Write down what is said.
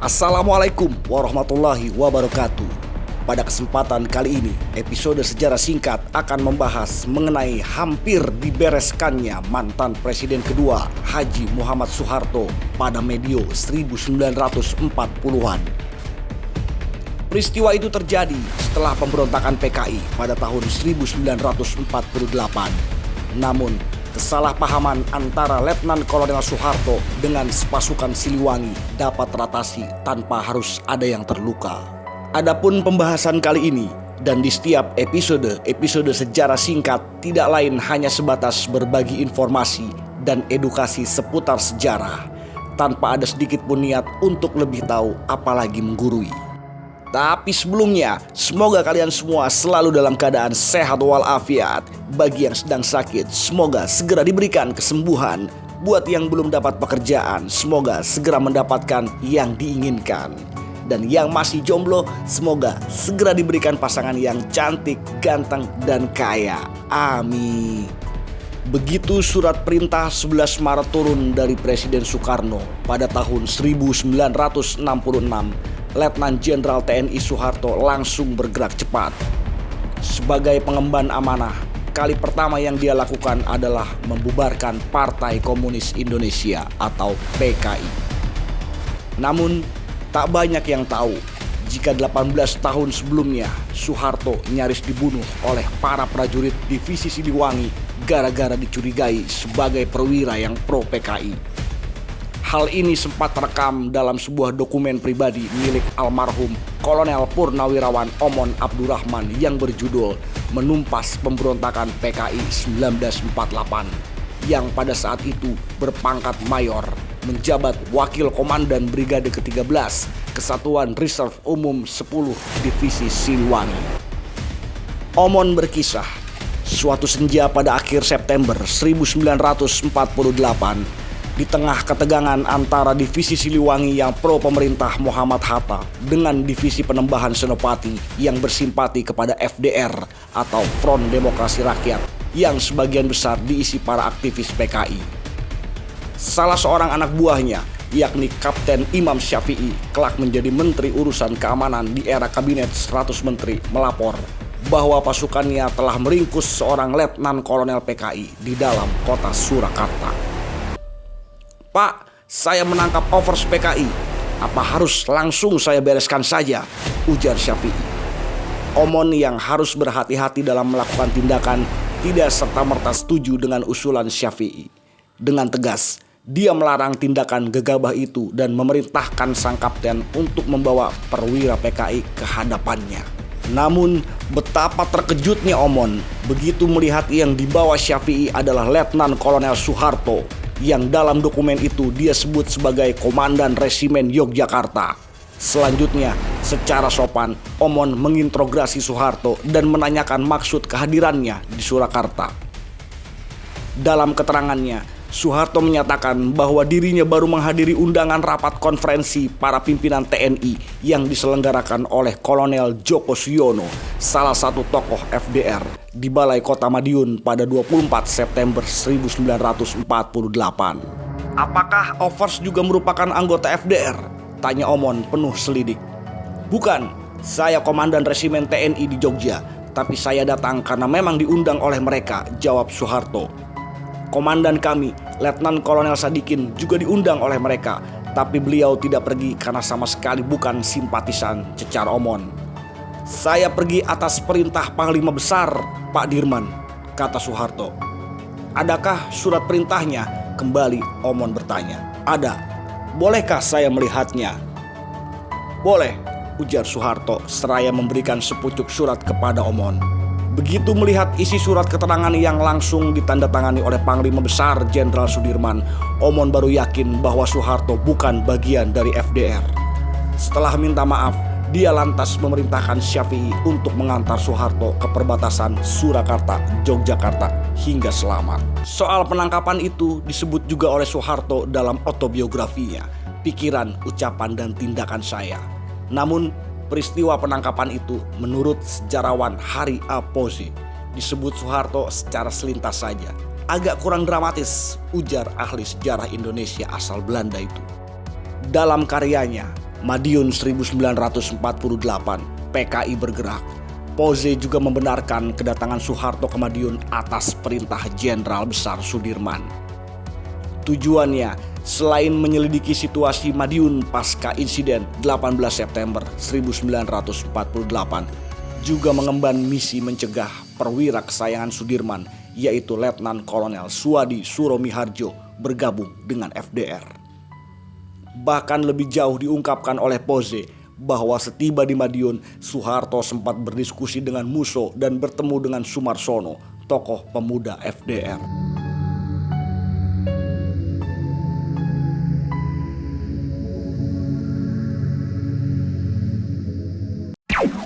Assalamualaikum warahmatullahi wabarakatuh. Pada kesempatan kali ini, episode sejarah singkat akan membahas mengenai hampir dibereskannya mantan presiden kedua Haji Muhammad Soeharto pada medio 1940-an. Peristiwa itu terjadi setelah pemberontakan PKI pada tahun 1948. Namun, kesalahpahaman antara Letnan Kolonel Soeharto dengan pasukan Siliwangi dapat teratasi tanpa harus ada yang terluka. Adapun pembahasan kali ini dan di setiap episode sejarah singkat tidak lain hanya sebatas berbagi informasi dan edukasi seputar sejarah tanpa ada sedikit pun niat untuk lebih tahu apalagi menggurui. Tapi sebelumnya, semoga kalian semua selalu dalam keadaan sehat walafiat. Bagi yang sedang sakit, semoga segera diberikan kesembuhan. Buat yang belum dapat pekerjaan, semoga segera mendapatkan yang diinginkan. Dan yang masih jomblo, semoga segera diberikan pasangan yang cantik, ganteng, dan kaya. Amin. Begitu surat perintah 11 Maret turun dari Presiden Soekarno pada tahun 1966, Letnan Jenderal TNI Soeharto langsung bergerak cepat. Sebagai pengemban amanah, kali pertama yang dia lakukan adalah membubarkan Partai Komunis Indonesia atau PKI. Namun, tak banyak yang tahu jika 18 tahun sebelumnya Soeharto nyaris dibunuh oleh para prajurit divisi Siliwangi gara-gara dicurigai sebagai perwira yang pro PKI. Hal ini sempat terekam dalam sebuah dokumen pribadi milik almarhum Kolonel Purnawirawan Omon Abdurrahman yang berjudul Menumpas Pemberontakan PKI 1948 yang pada saat itu berpangkat mayor, menjabat Wakil Komandan Brigade ke-13 Kesatuan Reserve Umum 10 Divisi Siliwangi. Omon berkisah, suatu senja pada akhir September 1948, di tengah ketegangan antara divisi Siliwangi yang pro pemerintah Muhammad Hatta dengan divisi Penembahan Senopati yang bersimpati kepada FDR atau Front Demokrasi Rakyat yang sebagian besar diisi para aktivis PKI. Salah seorang anak buahnya, yakni Kapten Imam Syafi'i, kelak menjadi Menteri Urusan Keamanan di era Kabinet 100 Menteri, melapor bahwa pasukannya telah meringkus seorang Letnan Kolonel PKI di dalam kota Surakarta. "Pak, saya menangkap overs PKI. Apa harus langsung saya bereskan saja?" ujar Syafi'i. Omon yang harus berhati-hati dalam melakukan tindakan tidak serta-merta setuju dengan usulan Syafi'i. Dengan tegas, dia melarang tindakan gegabah itu dan memerintahkan sang kapten untuk membawa perwira PKI ke hadapannya. Namun, betapa terkejutnya Omon begitu melihat yang dibawa Syafi'i adalah Letnan Kolonel Soeharto, yang dalam dokumen itu dia sebut sebagai Komandan Resimen Yogyakarta. Selanjutnya, secara sopan, Omon menginterogasi Soeharto dan menanyakan maksud kehadirannya di Surakarta. Dalam keterangannya, Soeharto menyatakan bahwa dirinya baru menghadiri undangan rapat konferensi para pimpinan TNI yang diselenggarakan oleh Kolonel Djoko Suyono, salah satu tokoh FDR, di Balai Kota Madiun pada 24 September 1948. "Apakah Overs juga merupakan anggota FDR?" tanya Omon penuh selidik. "Bukan, saya Komandan Resimen TNI di Jogja, tapi saya datang karena memang diundang oleh mereka," jawab Soeharto. "Komandan kami, Letnan Kolonel Sadikin, juga diundang oleh mereka, tapi beliau tidak pergi karena sama sekali bukan simpatisan," cecar Omon. "Saya pergi atas perintah Panglima Besar, Pak Dirman," kata Soeharto. "Adakah surat perintahnya?" kembali Omon bertanya. "Ada. Bolehkah saya melihatnya?" "Boleh," ujar Soeharto seraya memberikan sepucuk surat kepada Omon. Begitu melihat isi surat keterangan yang langsung ditandatangani oleh Panglima Besar Jenderal Sudirman, Omon baru yakin bahwa Soeharto bukan bagian dari FDR. Setelah minta maaf, dia lantas memerintahkan Syafi'i untuk mengantar Soeharto ke perbatasan Surakarta, Yogyakarta hingga selamat. Soal penangkapan itu disebut juga oleh Soeharto dalam autobiografinya, "Pikiran, Ucapan, dan Tindakan Saya." Namun, peristiwa penangkapan itu menurut sejarawan Hari A. Poze disebut Soeharto secara selintas saja. "Agak kurang dramatis," ujar ahli sejarah Indonesia asal Belanda itu. Dalam karyanya Madiun 1948, PKI bergerak. Poze juga membenarkan kedatangan Soeharto ke Madiun atas perintah Jenderal Besar Sudirman. Tujuannya selain menyelidiki situasi Madiun pasca insiden 18 September 1948, juga mengemban misi mencegah perwira kesayangan Sudirman yaitu Letnan Kolonel Suwadi Suromiharjo bergabung dengan FDR. Bahkan lebih jauh diungkapkan oleh Poze bahwa setiba di Madiun, Soeharto sempat berdiskusi dengan Musso dan bertemu dengan Sumarsono, tokoh pemuda FDR.